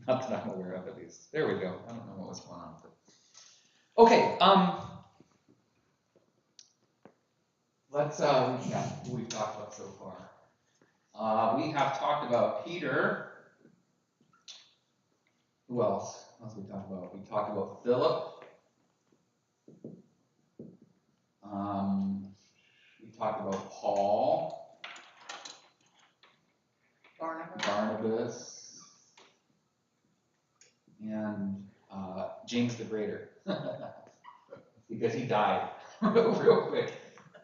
Not that I'm aware of, at least. There we go. I don't know what was going on with it. Okay, let's recap what we've talked about so far. We have talked about Peter. Who else? What else we talked about? We talked about Philip. We talked about Paul. Barnabas. And James the Greater. Because he died real quick.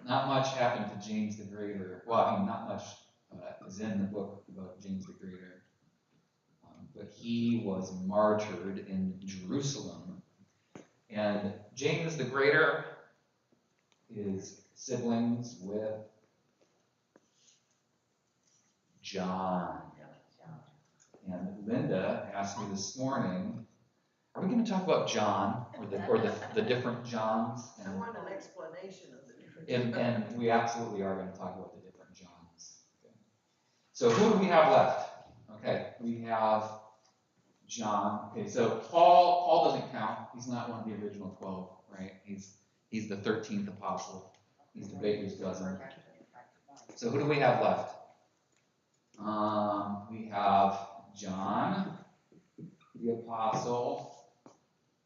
Not much happened to James the Greater. Well, I mean, not much is in the book about James the Greater. But he was martyred in Jerusalem. And James the Greater is siblings with John. And Linda asked me this morning, are we going to talk about John or the different Johns? I want an explanation of the different Johns. And we absolutely are going to talk about the different Johns. Okay. So who do we have left? Okay, we have John. Okay, so Paul doesn't count. He's not one of the original 12, right? He's the 13th apostle. He's the baker's dozen. So who do we have left? We have John, the apostle.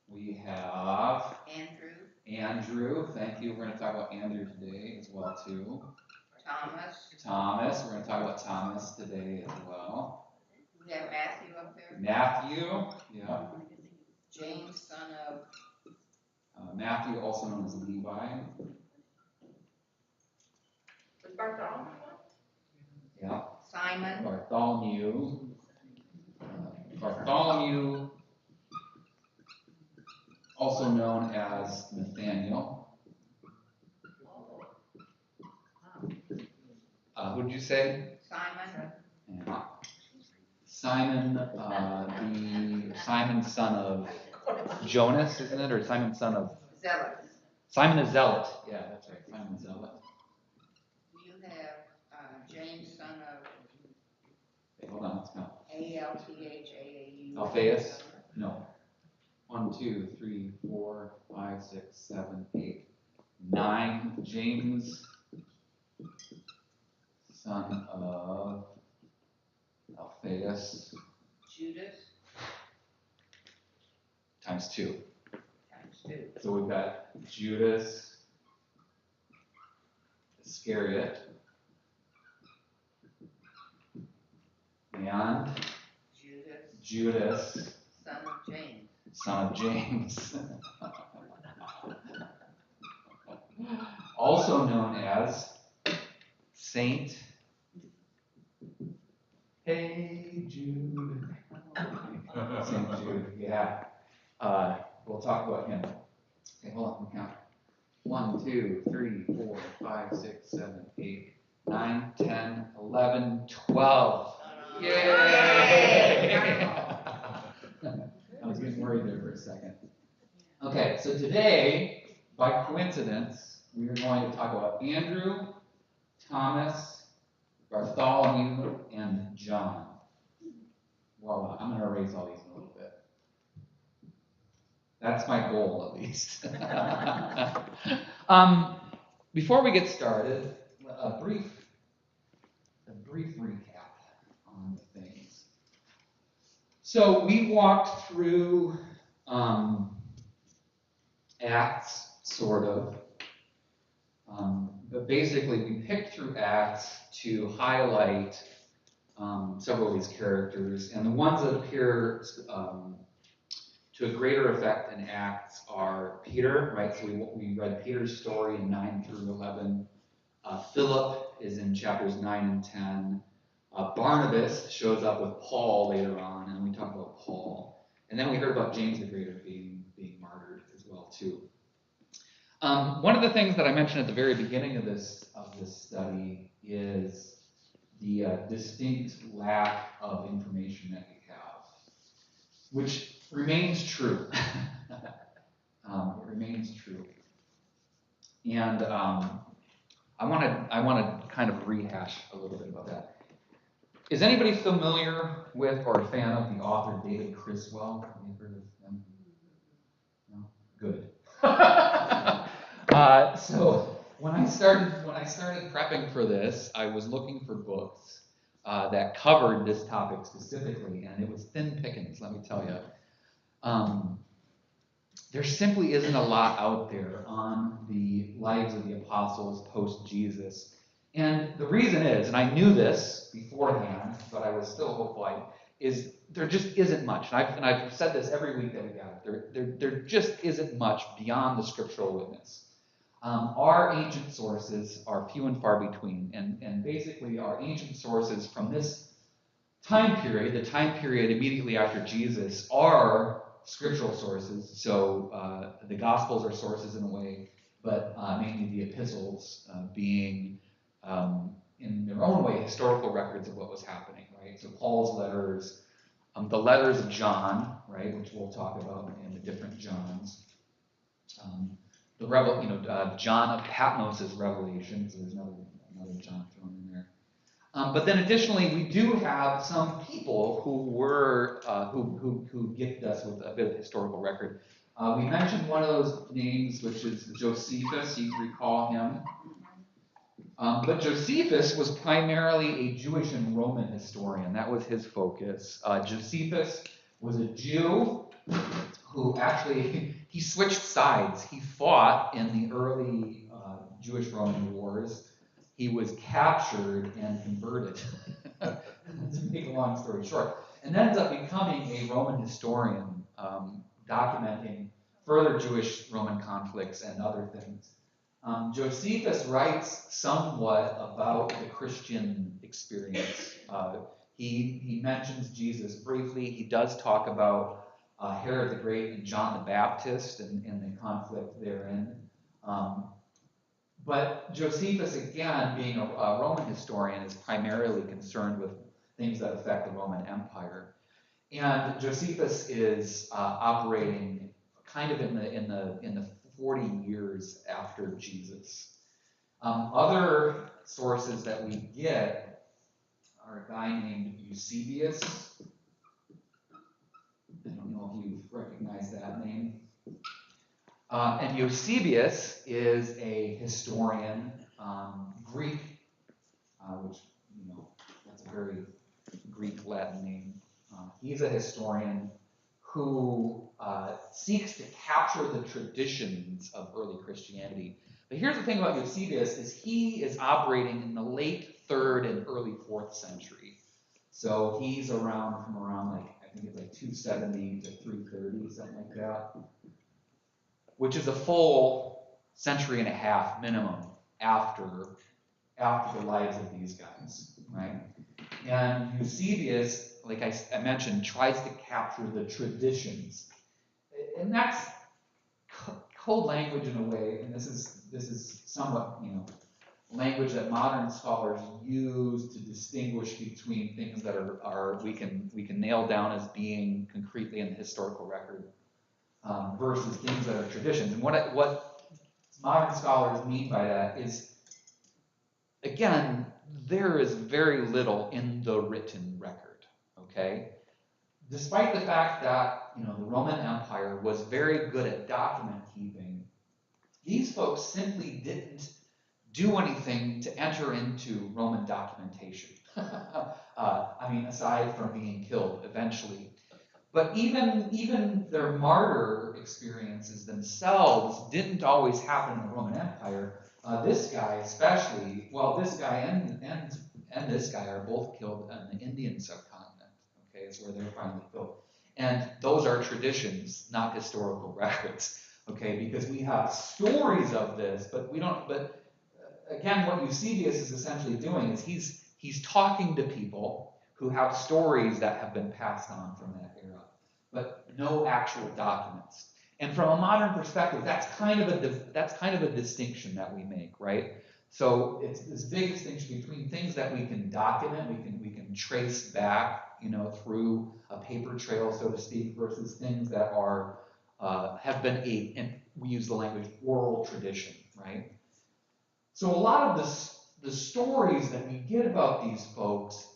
We have Andrew. Thank you. We're going to talk about Andrew today as well too. Thomas. We're going to talk about Thomas today as well. We have Matthew up there. Matthew. Yeah. James, son of Matthew, also known as Levi. Bartholomew. Yeah. Simon. Bartholomew. Bartholomew, also known as Nathaniel. Who did you say? Simon. Yeah. Simon, Simon, son of Jonas, isn't it? Or Simon, son of Zealot. Simon the Zealot. Yeah, that's right. Simon the Zealot. You have James, son of. Okay, hold on, let's count. Alphaeus. Alphaeus? No. 1, 2, 3, 4, 5, 6, 7, 8, 9. James, son of Alphaeus. Judas. Times 2. Times 2. So we've got Judas Iscariot. And Judas, son of James, also known as Saint. Hey Jude. Saint Jude, yeah. We'll talk about him. Okay, hold on, let me count. 1, 2, 3, 4, 5, 6, 7, 8, 9, 10, 11, 12. Yay! I was getting worried there for a second. Okay, so today, by coincidence, we are going to talk about Andrew, Thomas, Bartholomew, and John. Well, I'm going to erase all these in a little bit. That's my goal, at least. Before we get started, a brief recap on things. So we walked through Acts, sort of. But basically, we picked through Acts to highlight several of these characters. And the ones that appear to a greater effect in Acts are Peter, right? So we read Peter's story in 9 through 11. Philip is in chapters 9 and 10. Barnabas shows up with Paul later on, and we talk about Paul. And then we heard about James the Greater being martyred as well too. One of the things that I mentioned at the very beginning of this study is the distinct lack of information that we have, which remains true. It remains true. And I want to kind of rehash a little bit about that. Is anybody familiar with or a fan of the author David Criswell? Have you heard of him? No? Good. So when I started prepping for this, I was looking for books that covered this topic specifically, and it was thin pickings, let me tell you. There simply isn't a lot out there on the lives of the apostles post-Jesus. And the reason is, and I knew this beforehand, but I was still hopeful, is there just isn't much. And I've said this every week that we got. There just isn't much beyond the scriptural witness. Our ancient sources are few and far between. And basically our ancient sources from this time period, the time period immediately after Jesus, are scriptural sources. So the Gospels are sources in a way, but mainly the epistles being, in their own way, historical records of what was happening, right? So Paul's letters, the letters of John, right, which we'll talk about in the different Johns. John of Patmos' Revelation, so there's another John thrown in there. But then additionally, we do have some people who were who gifted us with a bit of historical record. We mentioned one of those names, which is Josephus. You recall him. But Josephus was primarily a Jewish and Roman historian. That was his focus. Josephus was a Jew who actually, he switched sides. He fought in the early Jewish-Roman wars. He was captured and converted, to make a long story short, and ends up becoming a Roman historian, documenting further Jewish-Roman conflicts and other things. Josephus writes somewhat about the Christian experience. He mentions Jesus briefly. He does talk about Herod the Great and John the Baptist and the conflict therein. But Josephus, again, being a Roman historian, is primarily concerned with things that affect the Roman Empire. And Josephus is operating kind of in the 40 years after Jesus. Other sources that we get are a guy named Eusebius. I don't know if you recognize that name. And Eusebius is a historian, Greek, which, that's a very Greek Latin name. He's a historian who seeks to capture the traditions of early Christianity. But here's the thing about Eusebius is he is operating in the late 3rd and early 4th century. So he's from around I think it's 270 to 330, something like that, which is a full century and a half minimum after the lives of these guys, right? And Eusebius, like I mentioned, tries to capture the traditions, and that's code language in a way. And this is somewhat language that modern scholars use to distinguish between things that are we can nail down as being concretely in the historical record. Versus things that are traditions. And what modern scholars mean by that is, again, there is very little in the written record, okay? Despite the fact that, the Roman Empire was very good at document keeping, these folks simply didn't do anything to enter into Roman documentation. Aside from being killed eventually. But even their martyr experiences themselves didn't always happen in the Roman Empire. This guy especially, this guy and this guy are both killed in the Indian subcontinent. Okay, is where they're finally killed. And those are traditions, not historical records. Okay, because we have stories of this, but we don't. But again, what Eusebius is essentially doing is he's talking to people who have stories that have been passed on from that era, but no actual documents. And from a modern perspective, that's kind of a distinction that we make, right? So it's this big distinction between things that we can document, we can trace back, through a paper trail, so to speak, versus things that are have been and we use the language oral tradition, right? So a lot of the stories that we get about these folks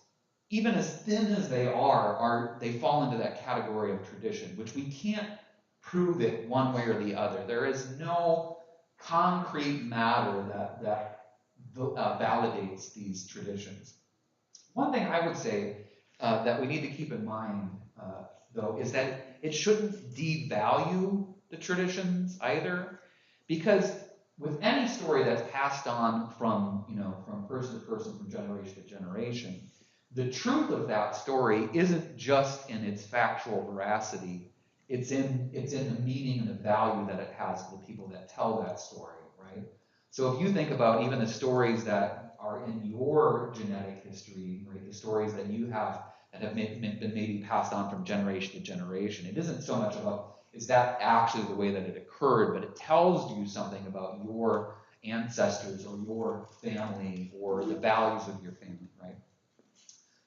even as thin as they are they fall into that category of tradition, which we can't prove it one way or the other. There is no concrete matter that validates these traditions. One thing I would say that we need to keep in mind, though, is that it shouldn't devalue the traditions either, because with any story that's passed on from person to person, from generation to generation, the truth of that story isn't just in its factual veracity. It's in the meaning and the value that it has to the people that tell that story, right? So if you think about even the stories that are in your genetic history, right, the stories that you have that have been maybe passed on from generation to generation, it isn't so much about is that actually the way that it occurred, but it tells you something about your ancestors or your family or the values of your family, right?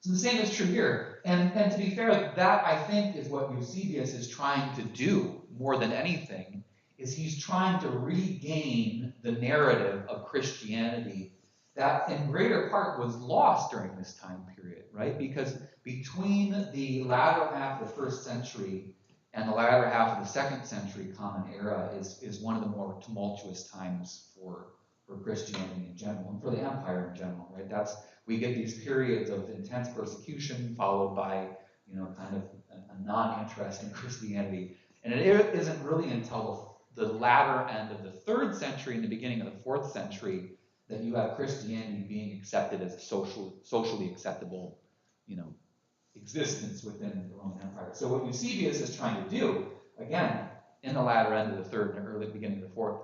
So the same is true here. And to be fair, that I think is what Eusebius is trying to do more than anything, is he's trying to regain the narrative of Christianity that in greater part was lost during this time period, right? Because between the latter half of the first century and the latter half of the second century Common Era is one of the more tumultuous times for Christianity in general and for the empire in general, right? We get these periods of intense persecution followed by, kind of a non-interest in Christianity. And it isn't really until the latter end of the 3rd century and the beginning of the 4th century that you have Christianity being accepted as a socially acceptable, existence within the Roman Empire. So what Eusebius is trying to do, again, in the latter end of the 3rd and early beginning of the 4th,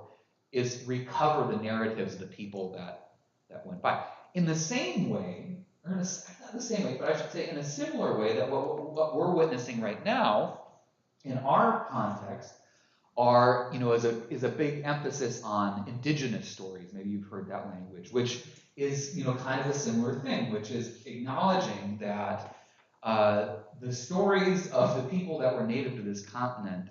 is recover the narratives of the people that went by. In the same way, or not the same way, but I should say in a similar way that what we're witnessing right now in our context is a big emphasis on indigenous stories. Maybe you've heard that language, which is kind of a similar thing, which is acknowledging that the stories of the people that were native to this continent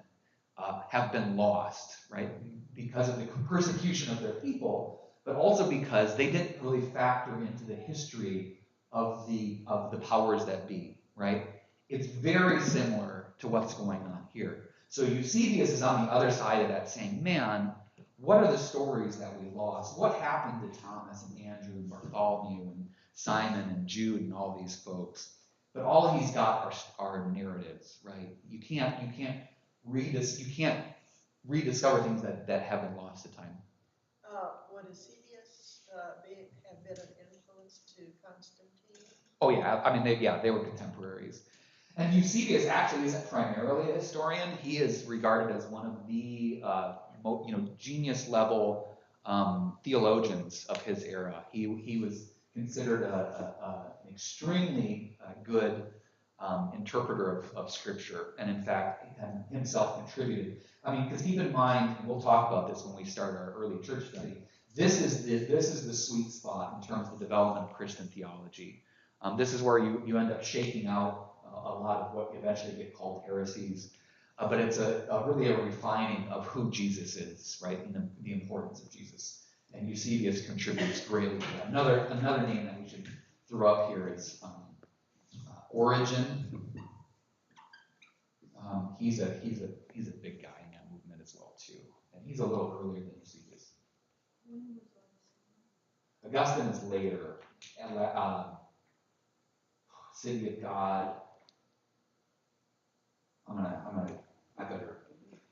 have been lost, right? Because of the persecution of their people, but also because they didn't really factor into the history of the powers that be, right? It's very similar to what's going on here. So Eusebius is on the other side of that saying, man, what are the stories that we lost? What happened to Thomas and Andrew and Bartholomew and Simon and Jude and all these folks? But all he's got are narratives, right? You can't rediscover things that have been lost to time. Would Eusebius have been an influence to Constantine? Oh yeah, I mean they were contemporaries. And Eusebius actually isn't primarily a historian. He is regarded as one of the genius level theologians of his era. He was considered an extremely good interpreter of Scripture, and in fact himself contributed. I mean, because keep in mind, and we'll talk about this when we start our early church study. This is the sweet spot in terms of the development of Christian theology. This is where you end up shaking out a lot of what eventually get called heresies, but it's really a refining of who Jesus is, right, and the importance of Jesus. And Eusebius contributes greatly to that. Another name that we should throw up here is Origen. He's a big guy in that movement as well too, and he's a little earlier than Eusebius. Augustine is later. City of God.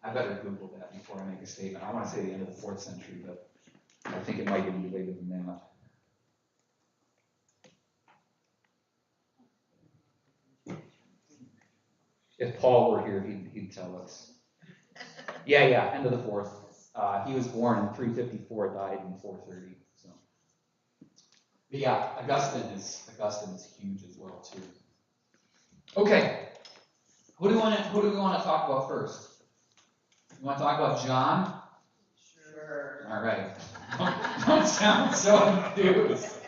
I better Google that before I make a statement. I want to say the end of the 4th century, but I think it might be later than that. If Paul were here, he'd tell us. Yeah, end of the 4th. He was born in 354, died in 430. So, but yeah, Augustine is huge as well too. Okay, who do we want to talk about first? You want to talk about John? Sure. All right. Don't sound so enthused.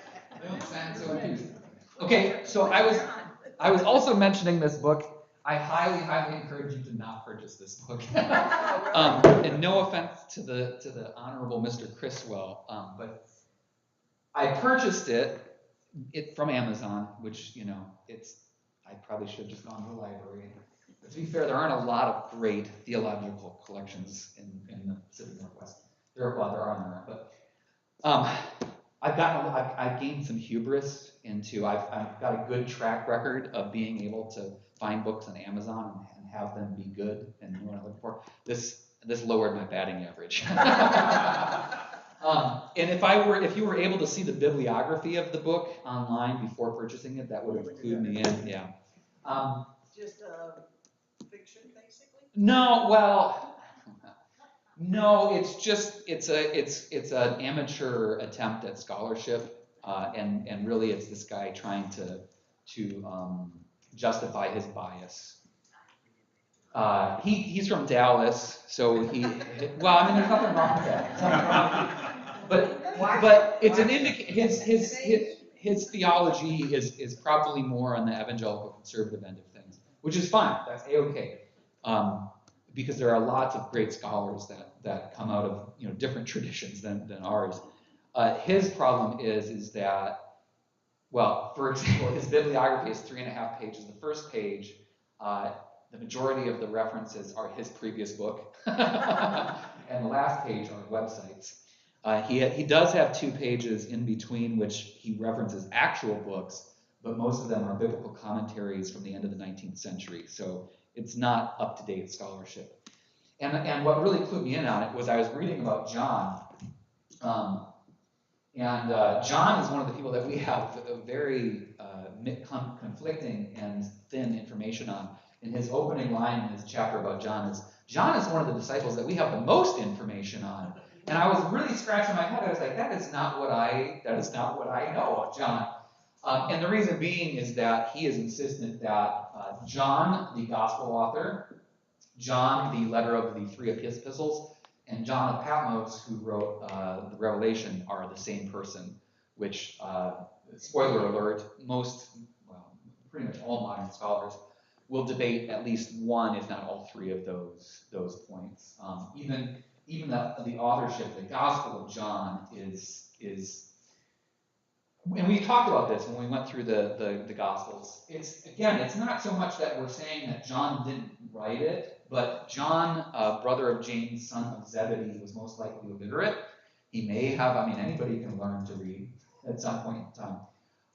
Okay, so I was also mentioning this book. I highly encourage you to not purchase this book. And no offense to the honorable Mr. Criswell, but I purchased it it from Amazon, which, you know, I probably should have just gone to the library. But to be fair, there aren't a lot of great theological collections in the Pacific Northwest. There are, but I've gained some hubris into, I've got a good track record of being able to find books on Amazon and have them be good and know what I'm looking for. This lowered my batting average. And if you were able to see the bibliography of the book online before purchasing it, that would have clued me in. Yeah. Just fiction, basically? No, well, no. It's an amateur attempt at scholarship, and really it's this guy trying to justify his bias. He's from Dallas, so well, I mean, there's nothing wrong with that. But it's an his theology is probably more on the evangelical conservative end of things, which is fine. That's a-okay, because there are lots of great scholars that come out of, you know, different traditions than ours. His problem is that, well, for example, his bibliography is 3.5 pages. The first page, the majority of the references are his previous book, and the last page are websites. He does have 2 pages in between which he references actual books, but most of them are biblical commentaries from the end of the 19th century, so it's not up-to-date scholarship. And what really clued me in on it was I was reading about John, John is one of the people that we have a very conflicting and thin information on. In his opening line in his chapter about John is one of the disciples that we have the most information on. And I was really scratching my head. I was like, that is not what I know of John. And the reason being is that he is insistent that John, the gospel author, John, the letter of the 3 epistles, and John of Patmos, who wrote the Revelation, are the same person, which, spoiler alert, pretty much all modern scholars will debate at least one, if not all 3 of those points. Even the authorship, the Gospel of John is, and we talked about this when we went through the Gospels. It's not so much that we're saying that John didn't write it, but John, brother of James, son of Zebedee, was most likely illiterate. He may have, anybody can learn to read at some point in time.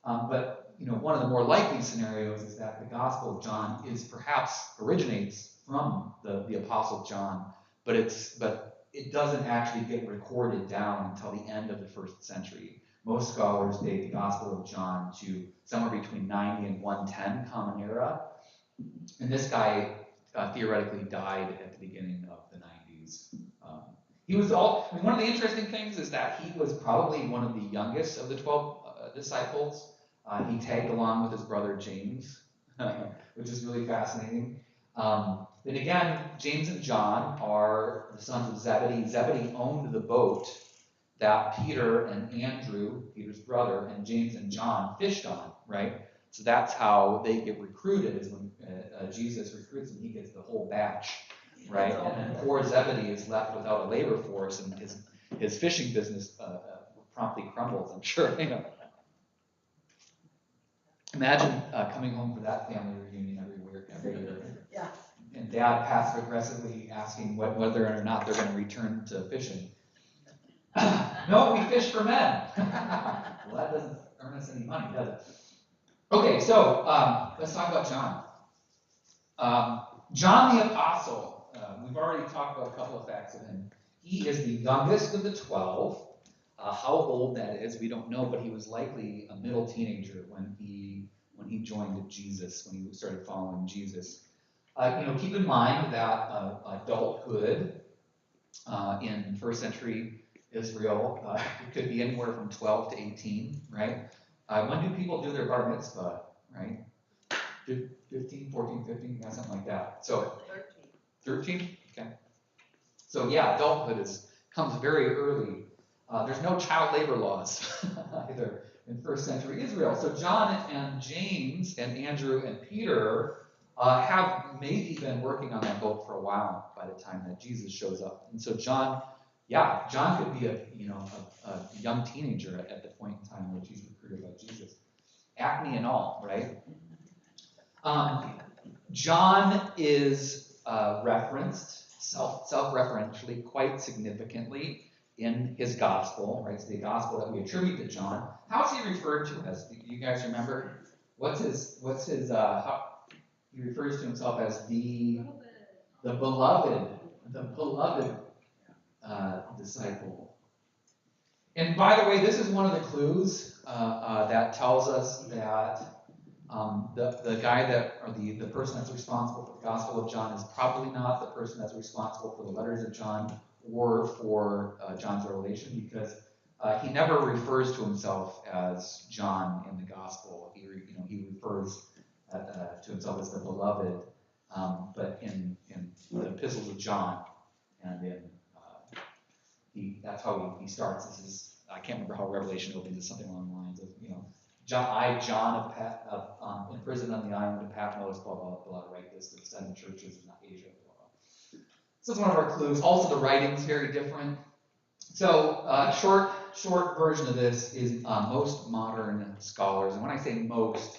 But, you know, one of the more likely scenarios is that the Gospel of John originates from the Apostle John, but it doesn't actually get recorded down until the end of the 1st century. Most scholars date the Gospel of John to somewhere between 90 and 110 Common Era. And this guy theoretically died at the beginning of the 90s. One of the interesting things is that he was probably one of the youngest of the 12 disciples. He tagged along with his brother James, which is really fascinating. Then again, James and John are the sons of Zebedee. Zebedee owned the boat that Peter and Andrew, Peter's brother, and James and John fished on, right? So that's how they get recruited, is when Jesus recruits them, he gets the whole batch, right? And then poor Zebedee is left without a labor force, and his fishing business promptly crumbles, I'm sure. You know. Imagine coming home for that family reunion every year. Yeah. And Dad passive aggressively asking whether or not they're going to return to fishing. No, we fish for men. Well, that doesn't earn us any money, does it? Okay, so let's talk about John. John the Apostle. We've already talked about a couple of facts of him. He is the youngest of the 12. How old that is, we don't know, but he was likely a middle teenager when he joined Jesus, when he started following Jesus. Keep in mind that adulthood in 1st century Israel could be anywhere from 12 to 18, right? When do people do their bar mitzvah, right? 15, 14, 15, yeah, something like that. So 13? Okay. So yeah, adulthood comes very early. There's no child labor laws either in 1st century Israel. So John and James and Andrew and Peter have maybe been working on that boat for a while by the time that Jesus shows up. And so John could be a young teenager at the point in time where he's recruited by Jesus. acne and all, right? John is referenced self-referentially quite significantly in his gospel, right? It's the gospel that we attribute to John. How's he referred to as? Do you guys remember? What's his how he refers to himself as the beloved disciple. And by the way, this is one of the clues that tells us that the guy that, or the person that's responsible for the Gospel of John is probably not the person that's responsible for the letters of John or for John's revelation, because he never refers to himself as John in the Gospel. He refers to himself as the beloved, but in the epistles of John, and in that's how he starts. This is, I can't remember how Revelation opens. It's something along the lines of, John imprisoned on the island of Patmos, blah, blah, blah, write this to the 7 churches in Asia, blah, blah. So that's one of our clues. Also, the writing's very different. So, short version of this is most modern scholars, and when I say most,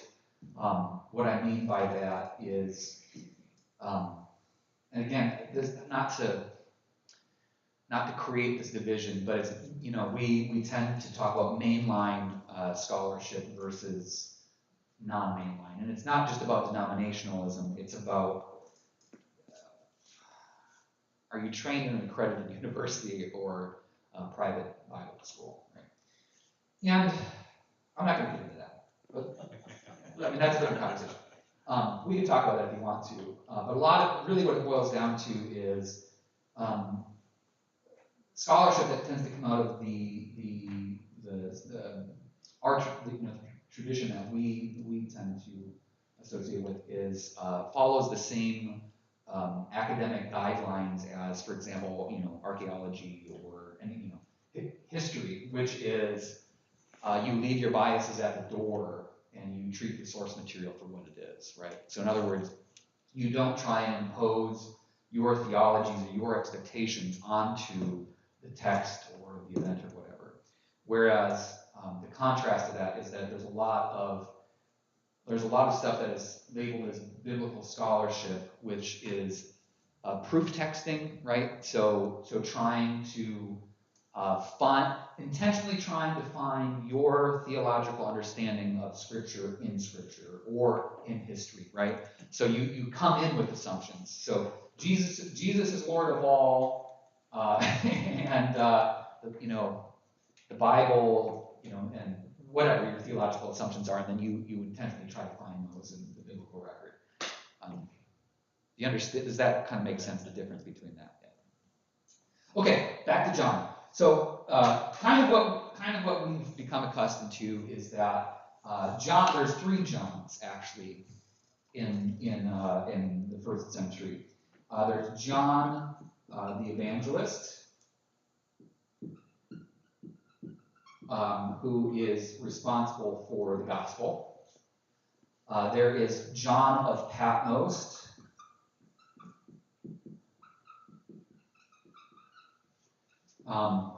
what I mean by that is, and again, this not to create this division, but it's, we tend to talk about mainline scholarship versus non-mainline, and it's not just about denominationalism. It's about are you trained in an accredited university or a private Bible school, right? And I'm not going to get into that, but I mean that's a different conversation. We can talk about that if you want to, but a lot of really what it boils down to is scholarship that tends to come out of our tradition that we tend to associate with is follows the same academic guidelines as, for example, archaeology or any history, which is you leave your biases at the door and you treat the source material for what it is, right? So in other words, you don't try and impose your theologies or your expectations onto the text or the event or whatever. Whereas the contrast to that is that there's a lot of stuff that is labeled as biblical scholarship, which is proof texting, right? So trying to intentionally trying to find your theological understanding of Scripture in Scripture or in history, right? So you come in with assumptions. So Jesus is Lord of all, and the Bible, and whatever your theological assumptions are, and then you intentionally try to find those in the biblical record. You understand? Does that kind of make sense? The difference between that? Yeah. Okay, back to John. So kind of what we've become accustomed to is that John. There's 3 Johns actually in the 1st century. There's John the Evangelist, who is responsible for the gospel. There is John of Patmos,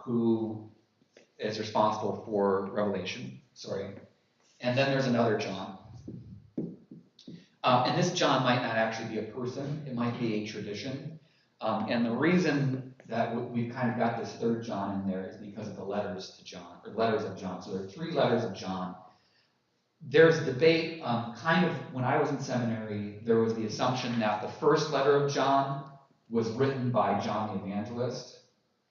who is responsible for Revelation. And then there's another John. And this John might not actually be a person. It might be a tradition. And the reason that we've kind of got this 3rd John in there is because of the letters to John, or letters of John. So there are 3 letters of John. There's debate, kind of when I was in seminary, there was the assumption that the first letter of John was written by John the Evangelist.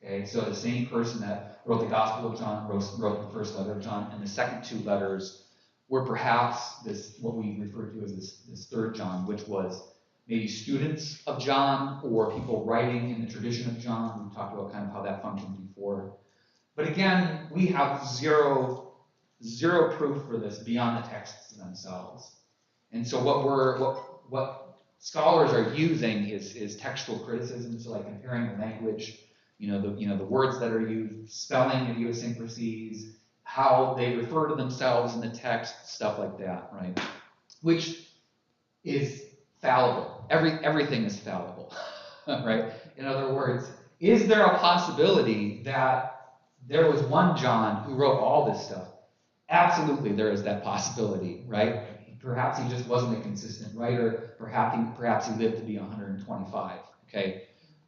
Okay, so the same person that wrote the Gospel of John wrote the first letter of John, and the second 2 letters were perhaps what we refer to as this 3rd John, which was maybe students of John or people writing in the tradition of John. We talked about kind of how that functioned before. But again, we have zero proof for this beyond the texts themselves. And so what scholars are using is textual criticism, so like comparing the language, the words that are used, spelling idiosyncrasies, how they refer to themselves in the text, stuff like that, right? Which is fallible. Everything is fallible, right? In other words, is there a possibility that there was one John who wrote all this stuff? Absolutely, there is that possibility, right? Perhaps he just wasn't a consistent writer. Perhaps he lived to be 125. Okay.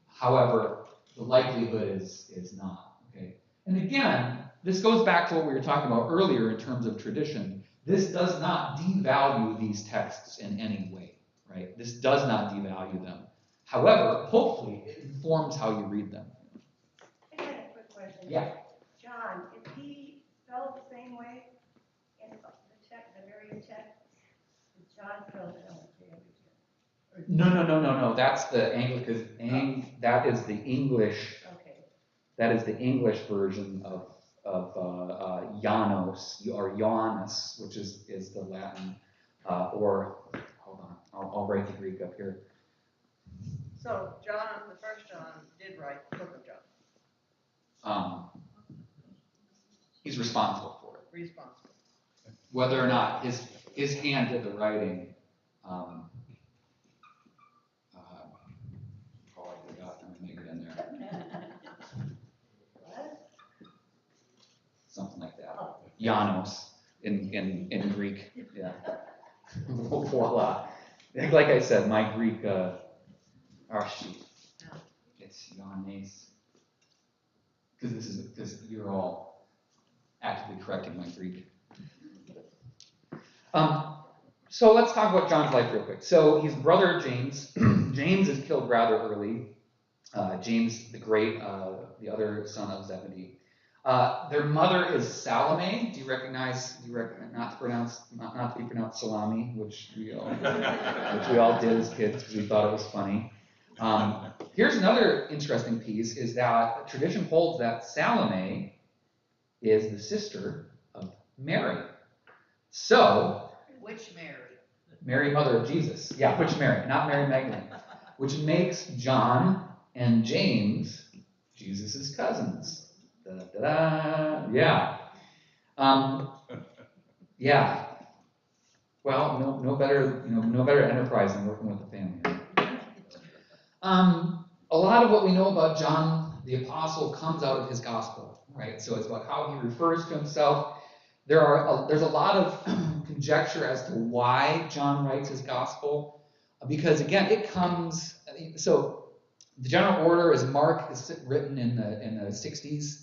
However, the likelihood is not. Okay. And again, this goes back to what we were talking about earlier in terms of tradition. This does not devalue these texts in any way, right? This does not devalue them. However, hopefully, it informs how you read them. I got a quick question. Yeah. John, is he spelled the same way in the text, the various texts? Is John spelled it on the same? No. That's the Anglican. That is the English. Okay. That is the English version of Janos or Ioannis, which is the Latin. Or hold on, I'll write the Greek up here. So John, the first John, did write the book of John. He's responsible for it. Responsible. Whether or not his hand did the writing. Oh, I forgot. I'm gonna make it in there. What? Something like that. Janos in Greek. Yeah. Voila. Like I said, my Greek. It's Ioannis. Because you're all actively correcting my Greek. So let's talk about John's life real quick. So his brother James. James is killed rather early. James the Great, the other son of Zebedee. Their mother is Salome. Do you recognize? Not to be pronounced salami, which we all did as kids because we thought it was funny. Here's another interesting piece: is that tradition holds that Salome is the sister of Mary. So, Which Mary? Mary, mother of Jesus. Yeah, which Mary? Not Mary Magdalene. Which makes John and James Jesus' cousins. Da-da-da. Yeah. Yeah. Well, no better enterprise than working with the family. A lot of what we know about John the Apostle comes out of his gospel, right? So it's about how he refers to himself. There's a lot of conjecture as to why John writes his gospel, because again, it comes. So the general order is Mark is written in the 60s.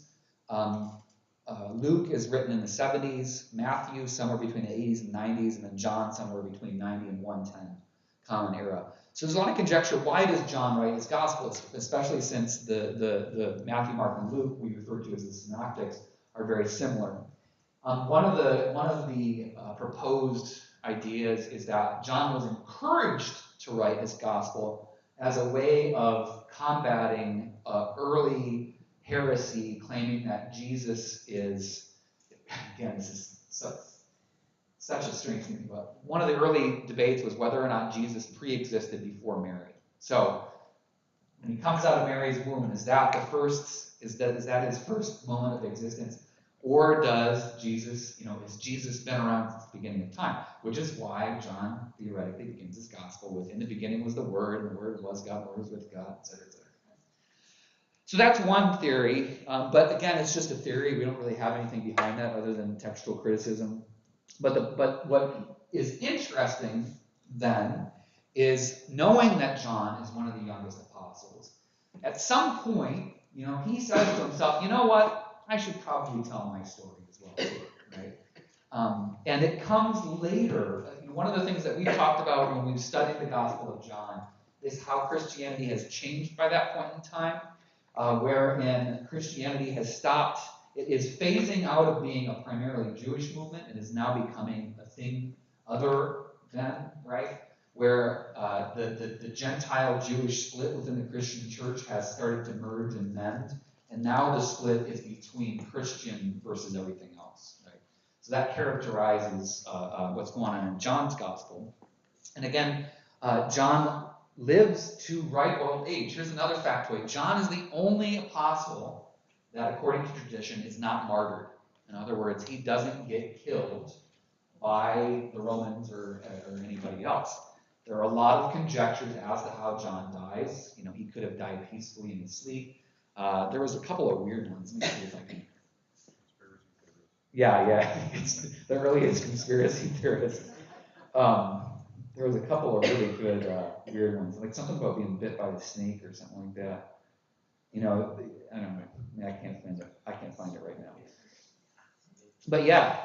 Luke is written in the 70s. Matthew somewhere between the 80s and 90s, and then John somewhere between 90 and 110, Common Era. So there's a lot of conjecture. Why does John write his gospel, especially since the Matthew, Mark, and Luke we refer to as the synoptics are very similar. One of the proposed ideas is that John was encouraged to write his gospel as a way of combating early heresy, claiming that Jesus is, again, this is such a strange thing, but one of the early debates was whether or not Jesus pre-existed before Mary. So when he comes out of Mary's womb, is that his first moment of existence? Or does Jesus, has Jesus been around since the beginning of time? Which is why John theoretically begins his gospel with, in the beginning was the Word, and the Word was God, the Word was with God, etc., etc. So that's one theory, but again, it's just a theory. We don't really have anything behind that other than textual criticism. But what is interesting then is knowing that John is one of the youngest apostles. At some point, he says to himself, you know what? I should probably tell my story as well, too, right? And it comes later. One of the things that we talked about when we've studied the Gospel of John is how Christianity has changed by that point in time, wherein Christianity has stopped. It is phasing out of being a primarily Jewish movement and is now becoming a thing other than, right? Where the Gentile-Jewish split within the Christian church has started to merge and mend. And now the split is between Christian versus everything else, right? So that characterizes what's going on in John's gospel. And again, John lives to ripe old age. Here's another factoid. John is the only apostle that, according to tradition, is not martyred. In other words, he doesn't get killed by the Romans or anybody else. There are a lot of conjectures as to how John dies. He could have died peacefully in his sleep. There was a couple of weird ones. Let me see if I can. Yeah. It's the earliest conspiracy theorists. There was a couple of really good weird ones, like something about being bit by a snake or something like that. I don't know. I can't find it right now. But yeah,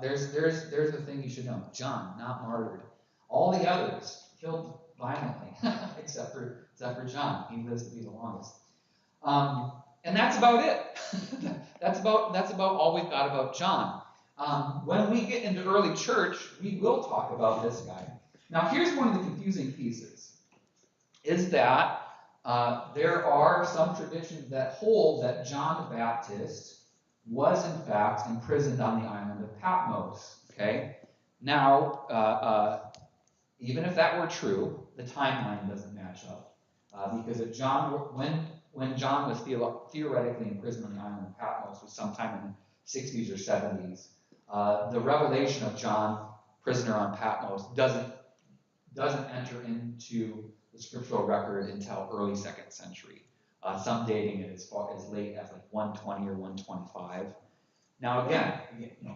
there's the thing you should know. John, not martyred. All the others killed violently, except for John. He lives to be the longest. And that's about it. that's about all we've got about John. When we get into early church, we will talk about this guy. Now, here's one of the confusing pieces: is that there are some traditions that hold that John the Baptist was in fact imprisoned on the island of Patmos. Okay. Now, even if that were true, the timeline doesn't match up because if when John was theoretically imprisoned on the island of Patmos was sometime in the 60s or 70s. The revelation of John, prisoner on Patmos, doesn't enter into the scriptural record until early 2nd century. Some dating it as late as like 120 or 125. Now again,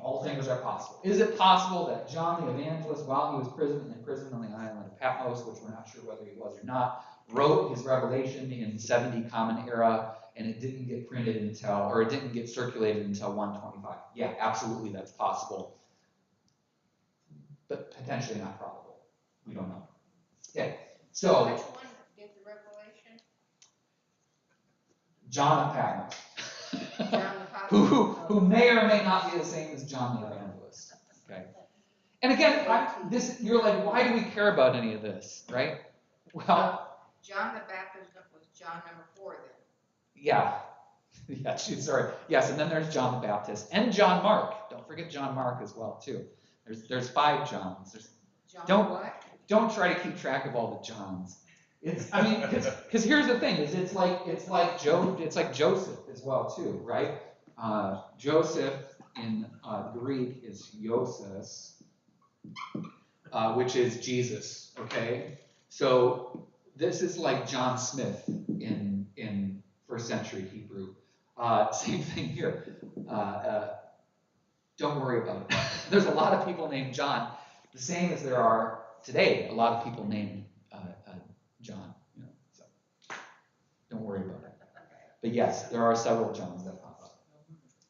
all things are possible. Is it possible that John the Evangelist, while he was imprisoned on the island of Patmos, which we're not sure whether he was or not, wrote his revelation in 70 Common Era, and it didn't get printed it didn't get circulated until 125? Yeah, absolutely, that's possible, but potentially not probable. We don't know. Okay, so which one did the revelation? John of Patmos. John the who may or may not be the same as John the Evangelist. Okay. And again, you're like, why do we care about any of this, right? Well, John the Baptist was John number 4 then. Yeah. Yeah, sorry. Yes, and then there's John the Baptist and John Mark. Don't forget John Mark as well, too. There's 5 Johns. Don't try to keep track of all the Johns. Because here's the thing: it's like Joseph as well, too, right? Joseph in Greek is Iosis, which is Jesus. Okay, so this is like John Smith in first century Hebrew. Same thing here. Don't worry about it. There's a lot of people named John, the same as there are today a lot of people named John. So don't worry about it. But yes, there are several Johns that pop up.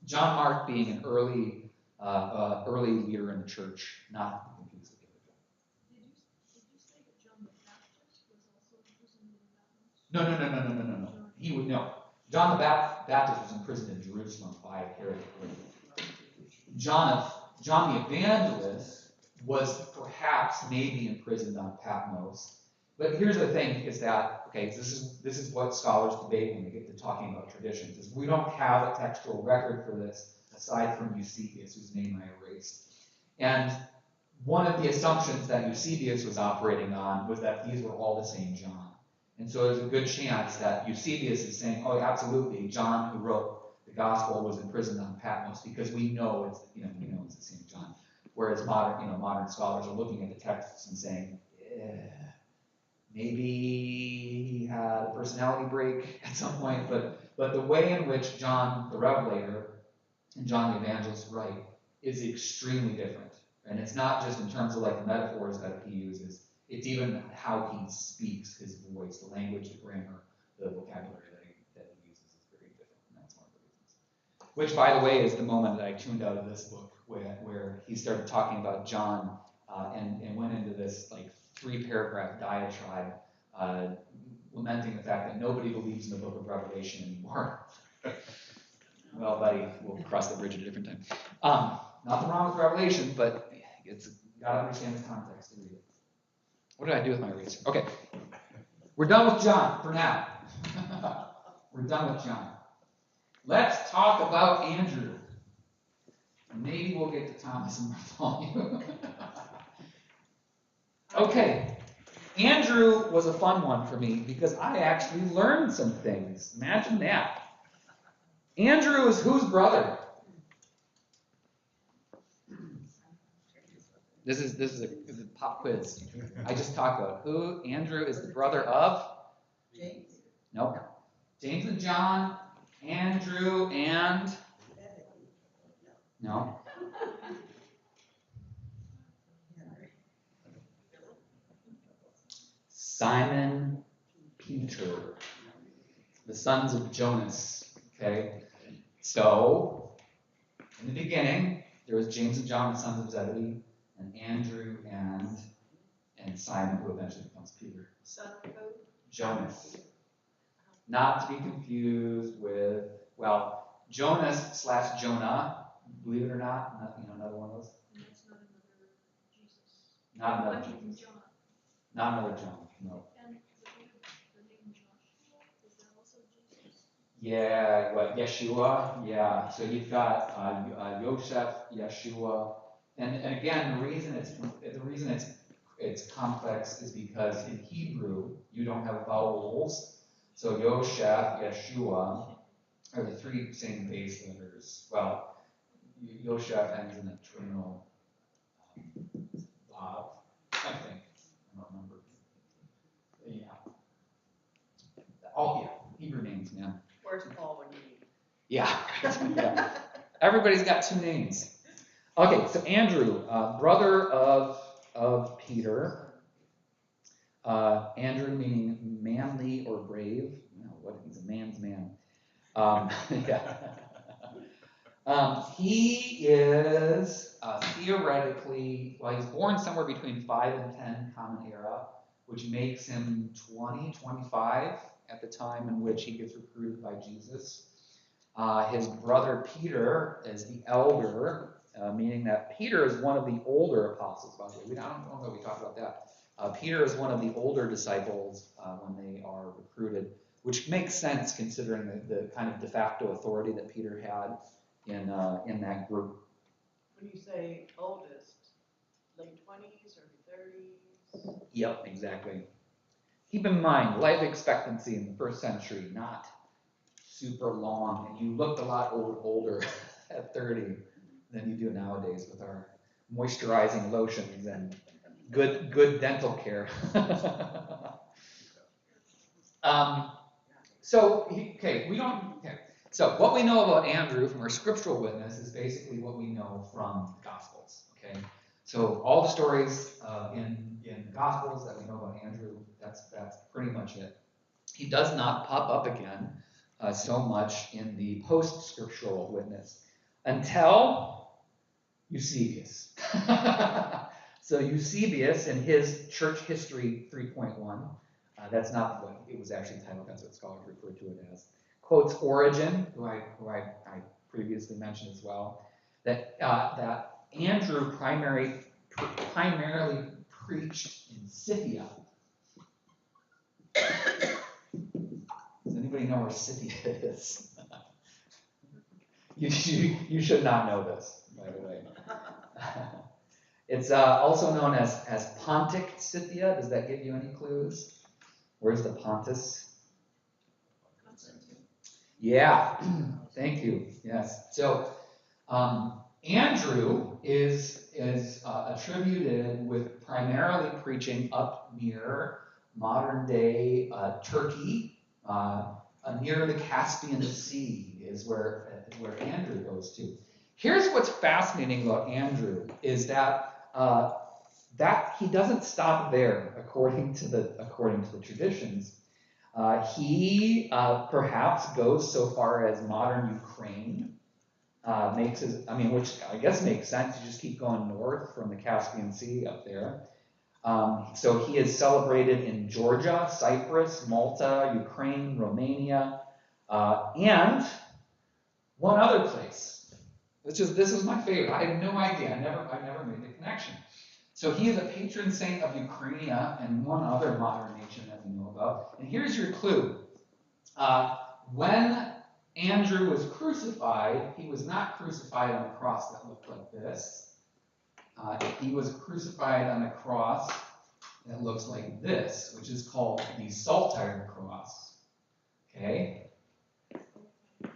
John Mark being an early leader in the church, not confused with the other John. Did you say that John the Baptist was also imprisoned in Patmos? No. He would know. John the Baptist was imprisoned in Jerusalem by Herod the Great. John the Evangelist was perhaps maybe imprisoned on Patmos. But here's the thing: is that this is what scholars debate when they get to talking about traditions. Is we don't have a textual record for this aside from Eusebius, whose name I erased. And one of the assumptions that Eusebius was operating on was that these were all the same John. And so there's a good chance that Eusebius is saying, oh, absolutely, John who wrote the gospel was imprisoned on Patmos, because we know it's the same John. Whereas modern scholars are looking at the texts and saying, maybe he had a personality break at some point, but the way in which John the Revelator and John the Evangelist write is extremely different. And it's not just in terms of like the metaphors that he uses, it's even how he speaks, his voice, the language, the grammar, the vocabulary that he uses is very different, and that's one of the reasons. Which, by the way, is the moment that I tuned out of this book, where he started talking about John and went into this like 3-paragraph diatribe lamenting the fact that nobody believes in the book of Revelation anymore. Well, buddy, we'll cross the bridge at a different time. Nothing wrong with Revelation, but it's got to understand the context to read it. What did I do with my eraser? Okay. We're done with John for now. We're done with John. Let's talk about Andrew. Maybe we'll get to Thomas and Bartholomew. Okay. Andrew was a fun one for me because I actually learned some things. Imagine that. Andrew is whose brother? This is a pop quiz. I just talked about who Andrew is the brother of? James? Nope. James and John, Andrew and No? Simon Peter, the sons of Jonas. Okay? So, in the beginning, there was James and John, the sons of Zebedee, and Andrew and Simon, who eventually becomes Peter. Son of who? Jonas. Not to be confused with, well, Jonas/Jonah, believe it or not, another one of those. And that's not another Jesus. Not another I mean, Jesus. John. Not another John, no. And the name Joshua, is that also Jesus? Yeah, what, Yeshua? Yeah, so you've got Yosef, Yeshua, and again, the reason it's complex is because in Hebrew you don't have vowels. So Yosef, Yeshua are the three same base letters. Well, Yosef ends in a terminal vav, I think. I don't remember. Yeah. Oh yeah, Hebrew names, man. Where's Paul when you need? Yeah. Yeah. Everybody's got two names. Okay, so Andrew, brother of Peter. Andrew meaning manly or brave. No, what? He's a man's man. Yeah. He is theoretically, well, he's born somewhere between 5 and 10 Common Era, which makes him 20, 25 at the time in which he gets recruited by Jesus. His brother Peter is the elder, meaning that Peter is one of the older apostles, by the way. I don't know that we talked about that. Peter is one of the older disciples when they are recruited, which makes sense considering the kind of de facto authority that Peter had in that group. When you say oldest, late 20s, early 30s? Yep, exactly. Keep in mind, life expectancy in the first century, not super long, and you looked a lot older at 30 than you do nowadays with our moisturizing lotions and good dental care. So what we know about Andrew from our scriptural witness is basically what we know from the Gospels. Okay, so all the stories in the Gospels that we know about Andrew, that's pretty much it. He does not pop up again so much in the post-scriptural witness until Eusebius. So Eusebius in his Church History 3.1, that's not what it was actually titled, that's what scholars refer to it as, quotes Origen, who I previously mentioned as well, that Andrew primarily preached in Scythia. Does anybody know where Scythia is? You should not know this, by the way. It's also known as Pontic Scythia. Does that give you any clues? Where's the Pontus? Yeah, thank you. Yes. So Andrew is attributed with primarily preaching up near modern day Turkey, near the Caspian Sea is where Andrew goes to. Here's what's fascinating about Andrew is that he doesn't stop there, according to the traditions. He perhaps goes so far as modern Ukraine, which I guess makes sense. You just keep going north from the Caspian Sea up there. So he is celebrated in Georgia, Cyprus, Malta, Ukraine, Romania, and one other place. This is my favorite. I had no idea. I never made the connection. So he is a patron saint of Ukraine and one other modern nation that we know about. And here's your clue. When Andrew was crucified, he was not crucified on a cross that looked like this. He was crucified on a cross that looks like this, which is called the Saltire cross. Okay?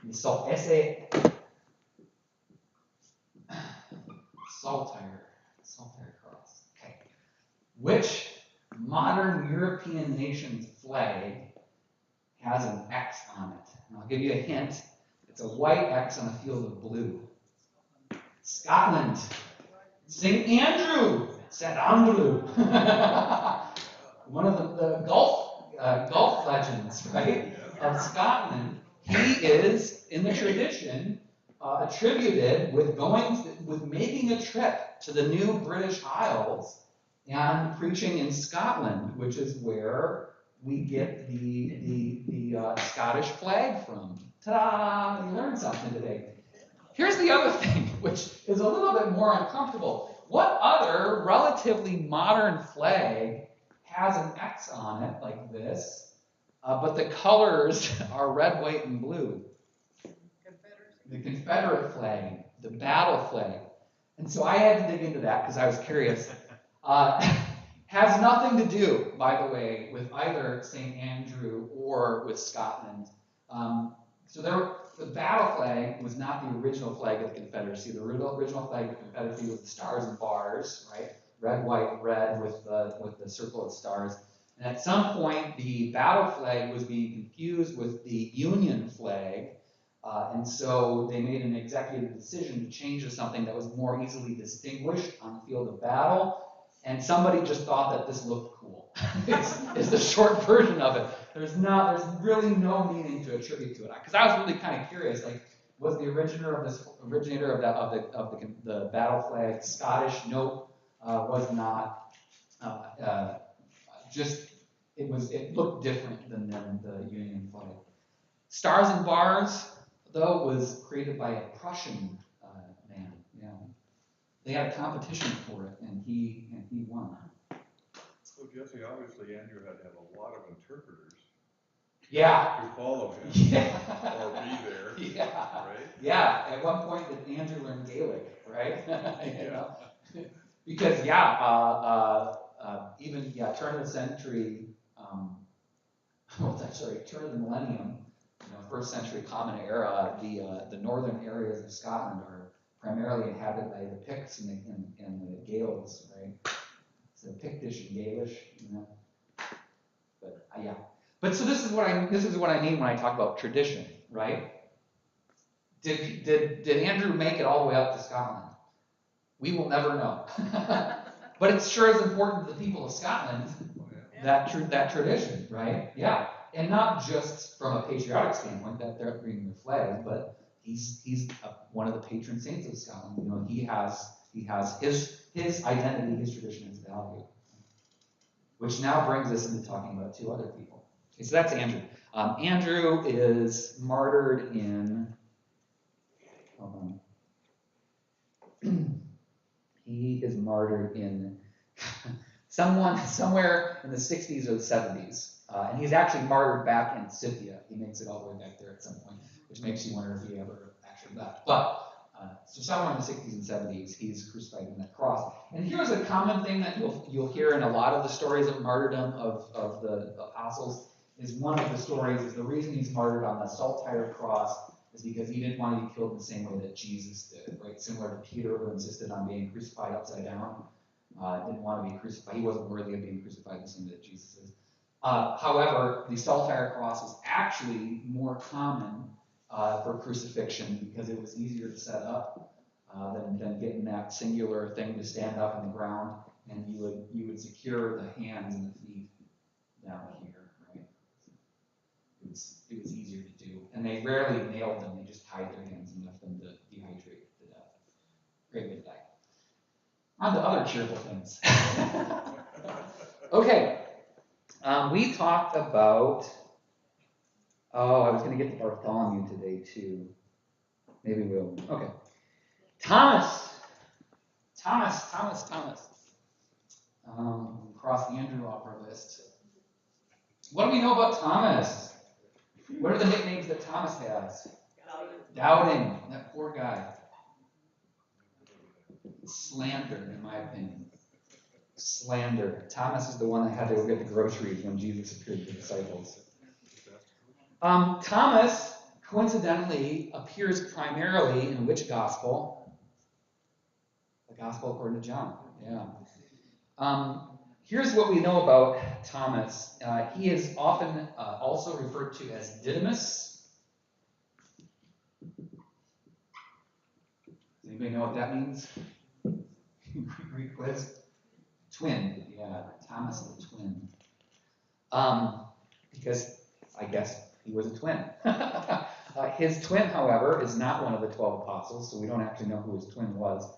The Saltire cross. Okay. Which modern European nation's flag has an X on it? And I'll give you a hint. It's a white X on a field of blue. Scotland. St. Andrew. St. Andrew. One of the golf legends, right, of Scotland. He is, in the tradition, attributed with making a trip to the new British Isles and preaching in Scotland, which is where we get the Scottish flag from. Ta-da! You learned something today. Here's the other thing, which is a little bit more uncomfortable. What other relatively modern flag has an X on it like this, but the colors are red, white, and blue? The Confederate flag, the battle flag. And so I had to dig into that because I was curious. Has nothing to do, by the way, with either St. Andrew or with Scotland. The battle flag was not the original flag of the Confederacy. The original flag of the Confederacy was the stars and bars, right? Red, white, red with the circle of stars. And at some point, the battle flag was being confused with the Union flag. And so they made an executive decision to change to something that was more easily distinguished on the field of battle. And somebody just thought that this looked cool. It's the short version of it. There's really no meaning to attribute to it. Because I was really kind of curious, like, was the originator of the battle flag Scottish? Nope, was not. It looked different than the Union flag. Stars and Bars, though, was created by a Prussian man. Yeah, they had a competition for it, and he won. So Jesse, obviously Andrew had to have a lot of interpreters. Yeah. To follow him. Yeah. Or be there. Yeah. Right? Yeah. At one point, did Andrew learn Gaelic, right? You know? Because even turn of the century, turn of the millennium, first century Common Era, the northern areas of Scotland are primarily inhabited by the Picts and the Gaels, right? So Pictish and Gaelish, But yeah. But so this is what I mean when I talk about tradition, right? Did Andrew make it all the way up to Scotland? We will never know. But it sure is important to the people of Scotland, that tradition, right? Yeah. And not just from a patriotic standpoint, that they're bringing the flag, but he's one of the patron saints of Scotland. He has his identity, his tradition, his value. Which now brings us into talking about two other people. Okay, so that's Andrew. Andrew is martyred in. Hold on. He is martyred in somewhere in the 60s or the 70s. And he's actually martyred back in Scythia. He makes it all the way back there at some point, which makes you wonder if he ever actually left. But so somewhere in the 60s and 70s, he's crucified on that cross. And here's a common thing that you'll hear in a lot of the stories of martyrdom of the apostles. Is one of the stories is the reason he's martyred on the saltire cross is because he didn't want to be killed in the same way that Jesus did, right? Similar to Peter, who insisted on being crucified upside down. Didn't want to be crucified. He wasn't worthy of being crucified the same way that Jesus is. However, the saltire cross was actually more common for crucifixion because it was easier to set up than getting that singular thing to stand up in the ground, and you would secure the hands and the feet down here, right? It was easier to do, and they rarely nailed them; they just tied their hands and left them to dehydrate to death. Great way to die. On to other cheerful things. Okay. We talked about, I was going to get to Bartholomew today too. Maybe we'll. Okay. Thomas. Cross the Andrew off our list. What do we know about Thomas? What are the nicknames that Thomas has? Doubting. That poor guy. Slander, in my opinion. Slander. Thomas is the one that had to go get the groceries when Jesus appeared to the disciples. Thomas, coincidentally, appears primarily in which gospel? The gospel according to John. Yeah. Here's what we know about Thomas. He is often also referred to as Didymus. Anybody know what that means? Greek quiz? Twin, yeah, Thomas the twin. Because I guess he was a twin. His twin, however, is not one of the 12 apostles, so we don't actually know who his twin was.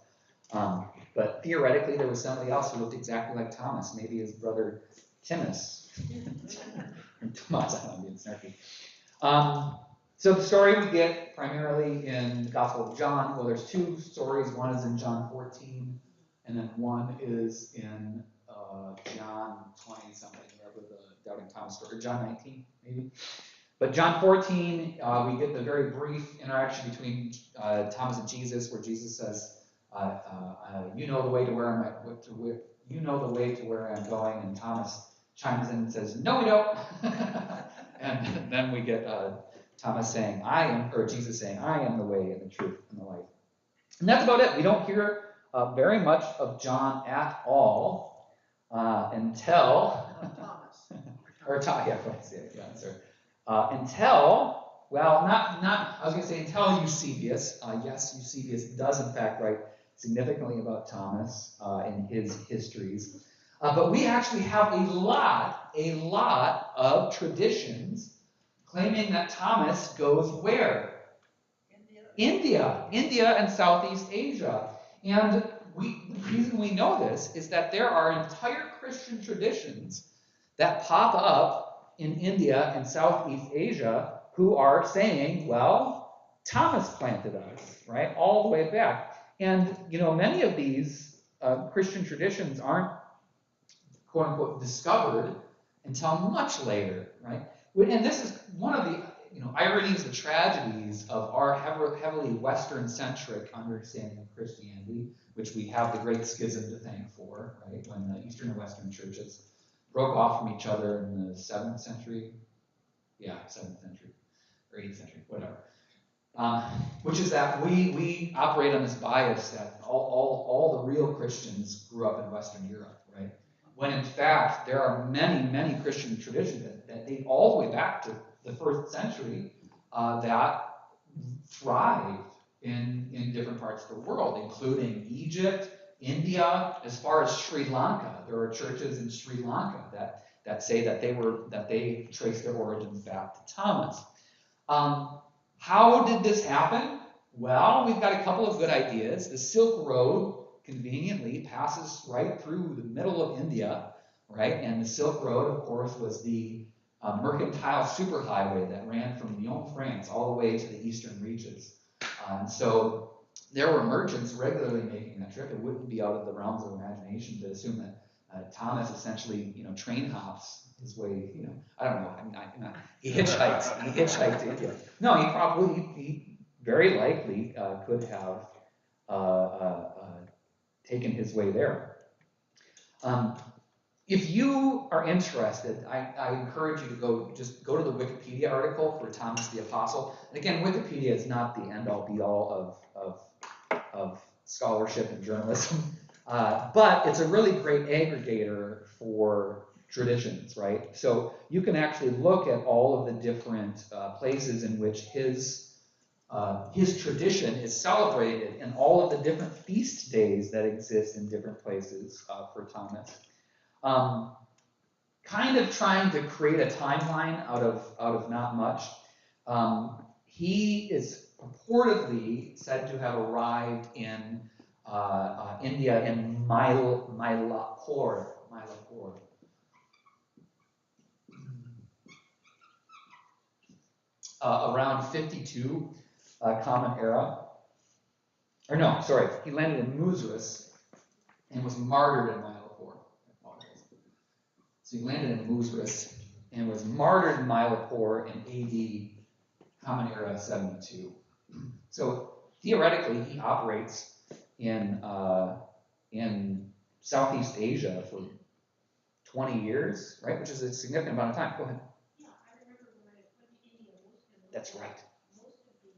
But theoretically, there was somebody else who looked exactly like Thomas, maybe his brother Timus. Thomas, I don't know, being snarky. So the story we get primarily in the Gospel of John. Well, there's two stories. One is in John 14, and then one is in John 20 something, whatever the Doubting Thomas story, John 19 maybe. But John 14, we get the very brief interaction between Thomas and Jesus, where Jesus says, "You know the way to where you know the way to where I'm going," and Thomas chimes in and says, "No, we don't." And then we get Thomas saying, Jesus saying, "I am the way and the truth and the life." And that's about it. We don't hear very much of John at all until, I was going to say until Eusebius. Yes, Eusebius does in fact write significantly about Thomas in his histories. But we actually have a lot of traditions claiming that Thomas goes where? India and Southeast Asia. And the reason we know this is that there are entire Christian traditions that pop up in India and Southeast Asia who are saying, well, Thomas planted us, right? All the way back. And, many of these Christian traditions aren't, quote unquote, discovered until much later, right? And this is one of the ironies, the tragedies of our heavily Western-centric understanding of Christianity, which we have the Great Schism to thank for, right? When the Eastern and Western churches broke off from each other in the 7th century. Yeah, 7th century, or 8th century, whatever. Which is that we operate on this bias that all the real Christians grew up in Western Europe, right? When in fact, there are many Christian traditions that date all the way back to the 1st century that thrived in different parts of the world, including Egypt, India, as far as Sri Lanka. There are churches in Sri Lanka that say that they trace their origins back to Thomas. How did this happen? Well, we've got a couple of good ideas. The Silk Road conveniently passes right through the middle of India, right? And the Silk Road, of course, was the mercantile superhighway that ran from Lyon, France, all the way to the eastern reaches. So there were merchants regularly making that trip. It wouldn't be out of the realms of imagination to assume that Thomas essentially, train hops his way, I don't know. He hitchhiked to India. No, he very likely could have taken his way there. If you are interested, I encourage you to go to the Wikipedia article for Thomas the Apostle. And again, Wikipedia is not the end-all be-all of scholarship and journalism, but it's a really great aggregator for traditions, right? So you can actually look at all of the different places in which his tradition is celebrated and all of the different feast days that exist in different places for Thomas. Kind of trying to create a timeline out of not much. He is purportedly said to have arrived in India in Milwaukie, around 52 Common Era. Or no, sorry, he landed in Muzras and was martyred in Milwaukie. So he landed in Muzras and was martyred in Milwaukie in AD Common Era 72. So theoretically, he operates in Southeast Asia for 20 years, right? Which is a significant amount of time. Go ahead. Yeah, I remember when I went to India, That's right. Most of the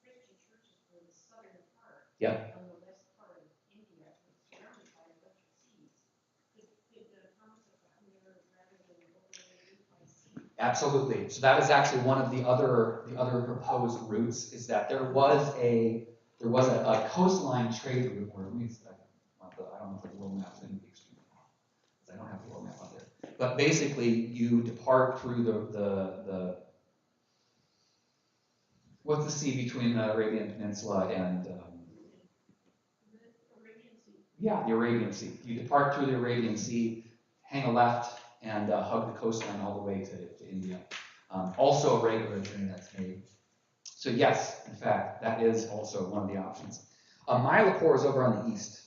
Christian churches were in the southern part. Yep. On the west part of India, surrounded by a bunch of seas. Could Thomas have gotten there rather than going by sea? Absolutely. So that is actually one of the other proposed routes, is that there was a there was a coastline trade route, or at least, I don't know if the world map's in the extreme, because I don't have the world map out there. But basically, you depart through the what's the sea between the Arabian Peninsula and The Arabian Sea. yeah, the Arabian Sea. You depart through the Arabian Sea, hang a left, and hug the coastline all the way to India. Also a regular journey that's made. So yes, in fact, that is also one of the options. Milwaukie is over on the east.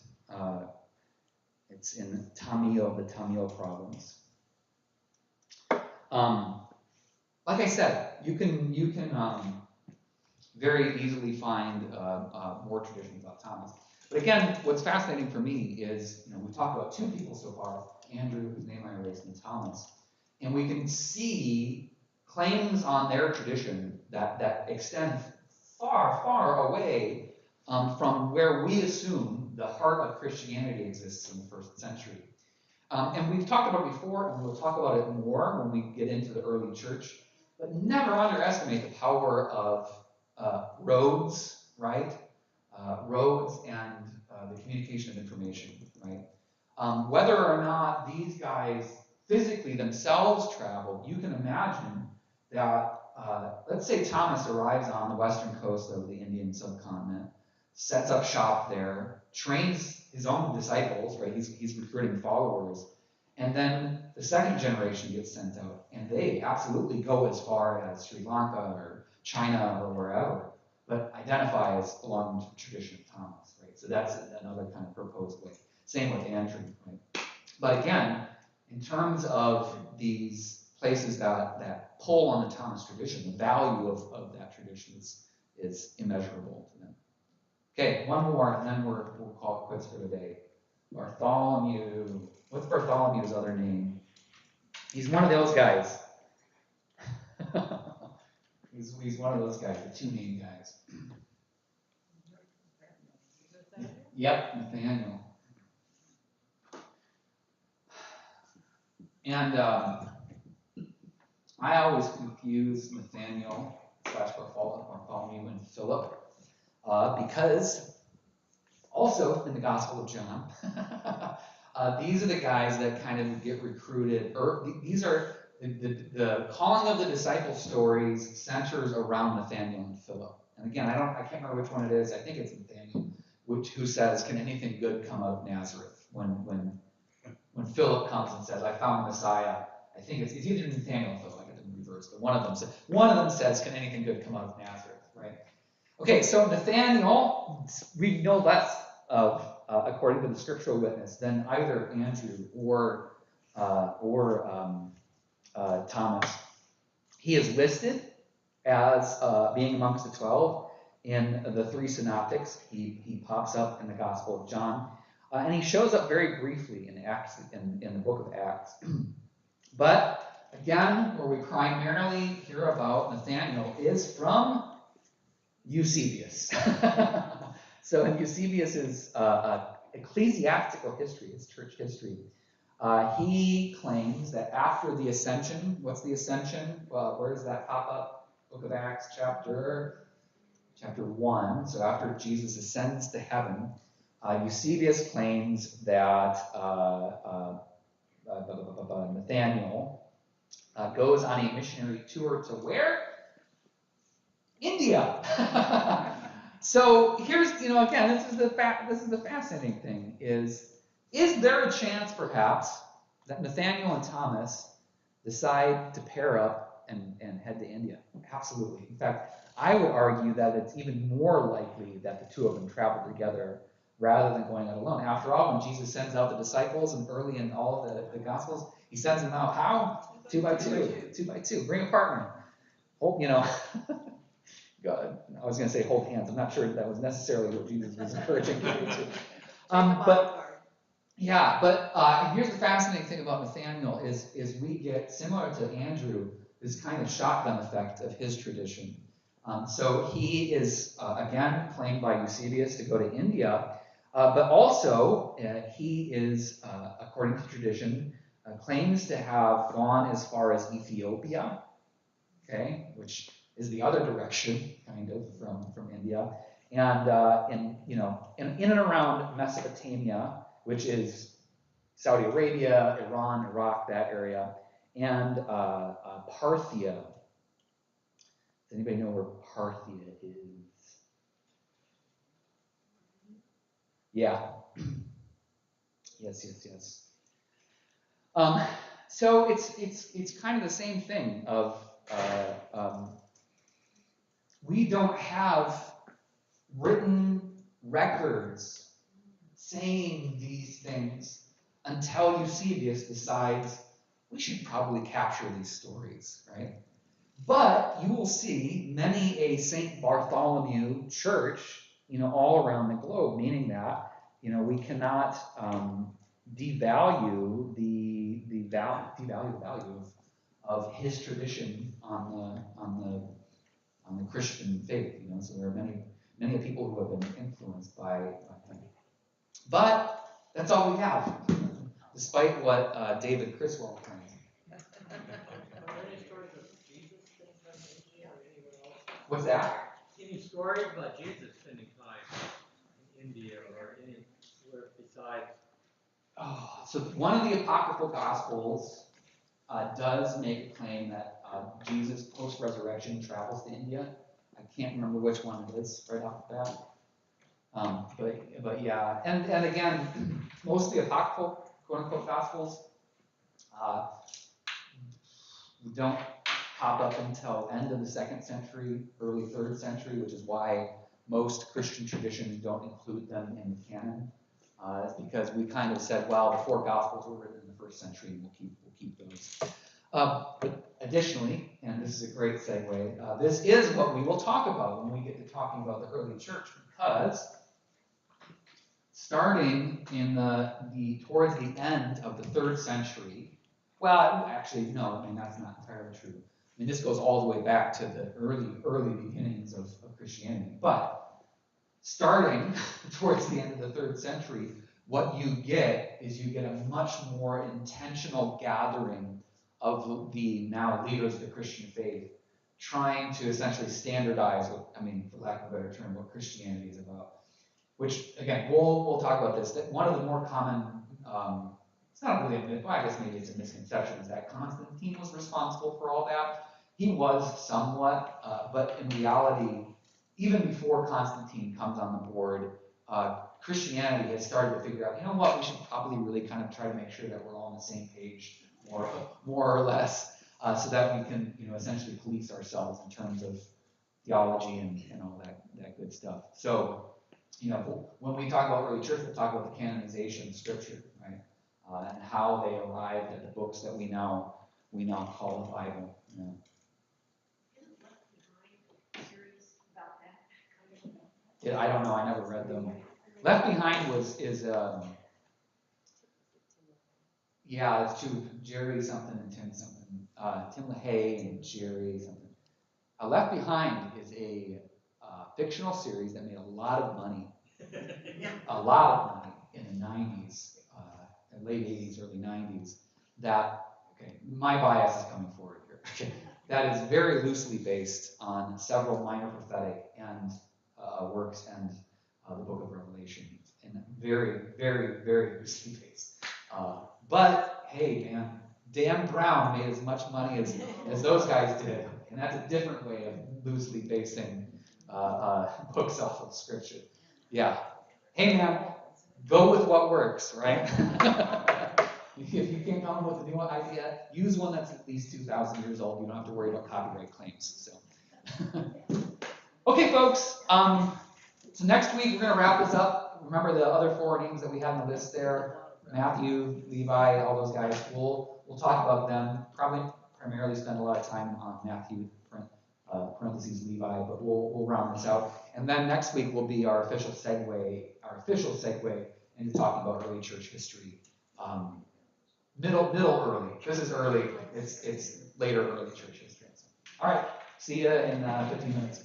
It's in the Tamil province. Like I said, you can very easily find more traditions about Thomas. But again, what's fascinating for me is, we talked about two people so far, Andrew, whose name I erased, and Thomas. And we can see claims on their tradition that extend far, far away from where we assume the heart of Christianity exists in the first century. And we've talked about it before, and we'll talk about it more when we get into the early church, but never underestimate the power of roads, right? Roads and the communication of information, right? Whether or not these guys physically themselves traveled, you can imagine that, let's say Thomas arrives on the western coast of the Indian subcontinent, sets up shop there, trains his own disciples, right? He's recruiting followers. And then the second generation gets sent out, and they absolutely go as far as Sri Lanka or China or wherever, but identify as belonging to the tradition of Thomas, right? So that's another kind of proposed way. Same with Andrew, right? But again, in terms of these places that pull on the Thomas tradition, the value of that tradition is immeasurable to them. Okay, one more, and then we'll call it quits for today. Bartholomew. What's Bartholomew's other name? He's one of those guys. he's one of those guys, the two-name guys. Yep, Nathaniel. And I always confuse Nathaniel / Bartholomew and Philip because also in the Gospel of John, these are the guys that kind of get recruited, or these are the calling of the disciple stories centers around Nathaniel and Philip. And again, I can't remember which one it is. I think it's Nathaniel, who says, "Can anything good come out of Nazareth?" When Philip comes and says, "I found the Messiah," I think it's either Nathaniel or Philip. I get them reversed, but one of them says, "Can anything good come out of Nazareth?" Right? Okay, so Nathaniel, we know less of, according to the scriptural witness, than either Andrew or Thomas. He is listed as being amongst the 12 in the three synoptics. He pops up in the Gospel of John, and he shows up very briefly in Acts, in the book of Acts. But again, where we primarily hear about Nathaniel is from Eusebius. So in Eusebius's ecclesiastical history, his church history, he claims that after the ascension, what's the ascension? Well, where does that pop up? Book of Acts, chapter 1. So after Jesus ascends to heaven, Eusebius claims that Nathaniel goes on a missionary tour to where? India. So here's, again, this is the fascinating thing is there a chance perhaps that Nathaniel and Thomas decide to pair up and head to India? Absolutely. In fact, I would argue that it's even more likely that the two of them traveled together rather than going out alone. After all, when Jesus sends out the disciples, and early in all of the Gospels, he sends them out how? 2 by 2. 2 by 2. Bring a partner. God, I was going to say hold hands. I'm not sure that was necessarily what Jesus was encouraging people to. But here's the fascinating thing about Nathaniel is we get, similar to Andrew, this kind of shotgun effect of his tradition. So he is, again, claimed by Eusebius to go to India, but also he is, according to tradition, claims to have gone as far as Ethiopia, okay, which is the other direction, kind of, from India. And in and around Mesopotamia, which is Saudi Arabia, Iran, Iraq, that area, and Parthia. Does anybody know where Parthia is? Yeah. Yes. So it's kind of the same thing of we don't have written records saying these things until Eusebius decides we should probably capture these stories, right? But you will see many a St. Bartholomew church, all around the globe, meaning that, we cannot devalue the value of his tradition on the Christian faith. So there are many people who have been influenced by him. But that's all we have, despite what David Criswell claims. What's that? Any stories about Jesus spending time in India or anywhere besides? Oh, so one of the apocryphal gospels does make a claim that Jesus post-resurrection travels to India. I can't remember which one it is right off the bat. But yeah, and again, most of the apocryphal quote-unquote gospels don't pop up until end of the 2nd century, early 3rd century, which is why most Christian traditions don't include them in the canon. It's because we kind of said, well, the 4 gospels were written in the 1st century, and we'll keep those. But additionally, and this is a great segue, this is what we will talk about when we get to talking about the early church, because starting in towards the end of the 3rd century, well, actually, no, that's not entirely true. This goes all the way back to the early beginnings of Christianity. But starting towards the end of the 3rd century, what you get is you get a much more intentional gathering of the now leaders of the Christian faith, trying to essentially standardize for lack of a better term, what Christianity is about. Which, again, we'll talk about this. That one of the more common, it's not really a myth, well, I guess maybe it's a misconception, is that Constantine was responsible for all that. He was somewhat, but in reality, even before Constantine comes on the board, Christianity has started to figure out, what, we should probably really kind of try to make sure that we're all on the same page, more or less, so that we can, essentially police ourselves in terms of theology and all that good stuff. So, when we talk about early church, we'll talk about the canonization of Scripture, right? And how they arrived at the books that we now call the Bible. Isn't Left Behind series about that? I don't know. I never read them. Left Behind it's two, Jerry something and Tim something. Tim LaHaye and Jerry something. Left Behind is a fictional series that made a lot of money. A lot of money in the 90s, late 80s, early 90s. My bias is coming forward here. That is very loosely based on several minor prophetic and works and the book of Revelation, and very, very, very loosely based. But hey, man, Dan Brown made as much money as those guys did, and that's a different way of loosely basing books off of Scripture. Yeah. Hey, man, go with what works, right? If you can't come up with a new idea, use one that's at least 2,000 years old. You don't have to worry about copyright claims. So, okay, folks. So next week we're going to wrap this up. Remember the other 4 names that we had on the list there: Matthew, Levi, all those guys. We'll talk about them. Probably primarily spend a lot of time on Matthew, parentheses Levi, but we'll round this out. And then next week will be our official segue into talking about early church history. Middle early. This is early. It's later early church history. All right. See you in 15 minutes.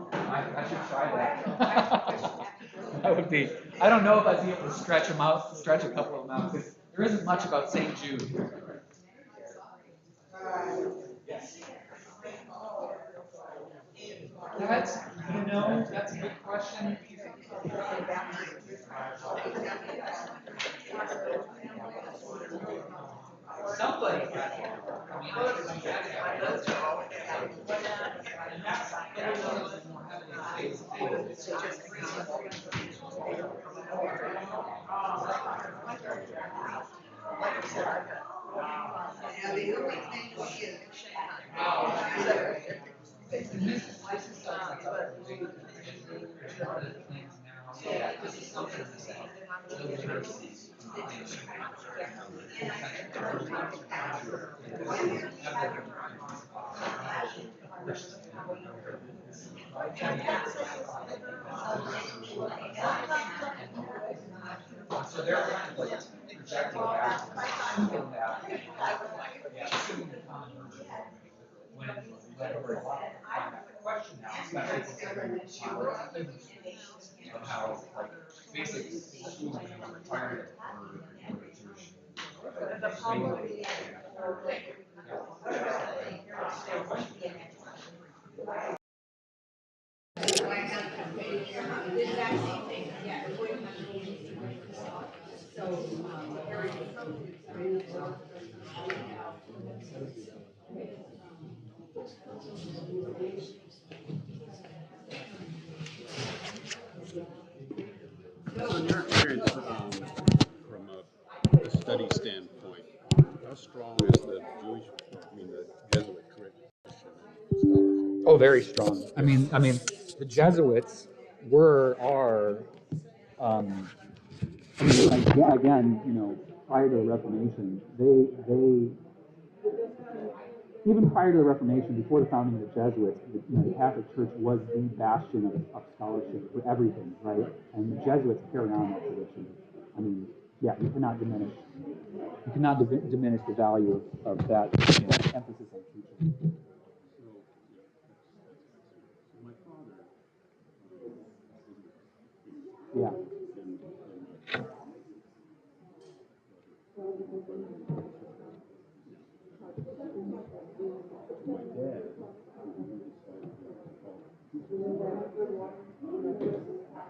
I should try that. That would be. I don't know if I'd be able to stretch a couple of them out. There isn't much about St. Jude. Yes. That's, that's a good question. Somebody got it. I mean, I was like, that's a little bit more heavily based Yeah, the only thing we in So they're kind of like projecting back, assuming that, assuming the common version. When we're the question now, especially of how like basic schooling required So in your experience, from a study standpoint, how strong is the Jewish, the Jesuit tradition and scholarship? Oh, very strong. I mean, the Jesuits are, again, prior to the Reformation, they even prior to the Reformation, before the founding of the Jesuits, the Catholic Church was the bastion of scholarship for everything, right? And the Jesuits carry on that tradition. I mean, yeah, you cannot diminish the value of that emphasis on teaching. My father, Yeah. my dad,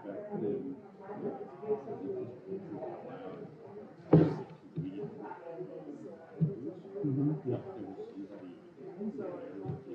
back then, Mm-hmm. Yeah. it was